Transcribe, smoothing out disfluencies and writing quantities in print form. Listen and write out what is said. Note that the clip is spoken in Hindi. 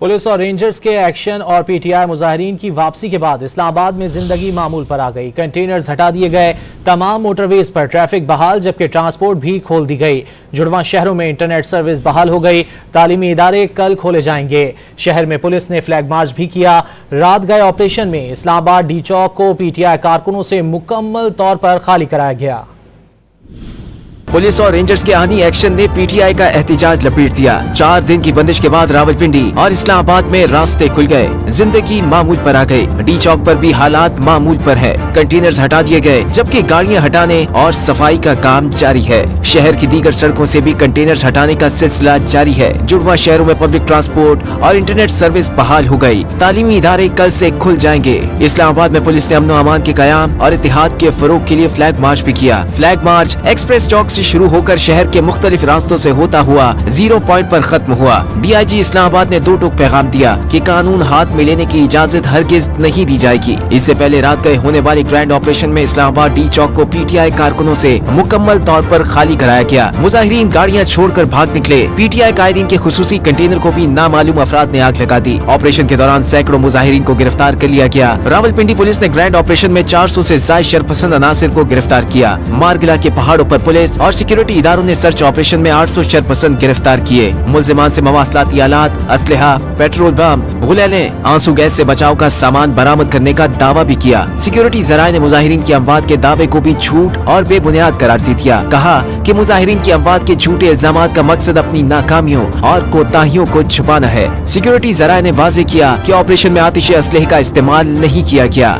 पुलिस और रेंजर्स के एक्शन और पीटीआई मुजाहिरीन की वापसी के बाद इस्लामाबाद में जिंदगी मामूल पर आ गई। कंटेनर्स हटा दिए गए, तमाम मोटरवेज पर ट्रैफिक बहाल, जबकि ट्रांसपोर्ट भी खोल दी गई। जुड़वा शहरों में इंटरनेट सर्विस बहाल हो गई। तालीमी इदारे कल खोले जाएंगे। शहर में पुलिस ने फ्लैग मार्च भी किया। रात गए ऑपरेशन में इस्लामाबाद डी चौक को पीटीआई कारकुनों से मुकम्मल तौर पर खाली कराया गया। पुलिस और रेंजर्स के आनी एक्शन ने पीटीआई का एहतिजाज लपेट दिया। 4 दिन की बंदिश के बाद रावलपिंडी और इस्लामाबाद में रास्ते खुल गए, जिंदगी मामूल पर आ गई। डी चौक पर भी हालात मामूल पर है। कंटेनर्स हटा दिए गए, जबकि गाड़ियां हटाने और सफाई का काम जारी है। शहर की दीगर सड़कों से भी कंटेनर्स हटाने का सिलसिला जारी है। जुड़वा शहरों में पब्लिक ट्रांसपोर्ट और इंटरनेट सर्विस बहाल हो गई। तालीमी इदारे कल से खुल जाएंगे। इस्लामाबाद में पुलिस ने अमन अमान के कयाम और इत्तेहाद के फरोग के लिए फ्लैग मार्च भी किया। फ्लैग मार्च एक्सप्रेस चौक शुरू होकर शहर के मुख्तलिफ रास्तों से होता हुआ 0 पॉइंट पर खत्म हुआ। डीआईजी इस्लामाबाद ने 2 टूक पैगाम दिया कि कानून हाथ में लेने की इजाजत हरगिज नहीं दी जाएगी। इससे पहले रात गए होने वाले ग्रैंड ऑपरेशन में इस्लामाबाद डी चौक को पीटीआई कारकुनों से मुकम्मल तौर पर खाली कराया गया। मुजाहिरीन गाड़ियां छोड़कर भाग निकले। पीटीआई कायदीन के खुसूसी कंटेनर को भी नामालूम अफराद ने आग लगा दी। ऑपरेशन के दौरान सैकड़ों मुजाहिरीन को गिरफ्तार कर लिया गया। रावलपिंडी पुलिस ने ग्रैंड ऑपरेशन में 400 से ज्यादा शरपसंद अनासिर को गिरफ्तार किया। मारगिला के पहाड़ों पर पुलिस और सिक्योरिटी इदारों ने सर्च ऑपरेशन में 800 शरपसंद गिरफ्तार किए। मुल्जिमान से मवासलाती आलात, असलहा, पेट्रोल बम, गुलेलें, आंसू गैस से बचाव का सामान बरामद करने का दावा भी किया। सिक्योरिटी जराये ने मुजाहिरीन की अमवात के दावे को भी झूठ और बेबुनियाद करार दे दिया। कहा कि मुजाहिरीन की अमवात के झूठे इल्जामात का मकसद अपनी नाकामियों और कोताहियों को छुपाना है। सिक्योरिटी जराये ने वाजे किया कि ऑपरेशन में आतिश असलहे का इस्तेमाल नहीं किया गया।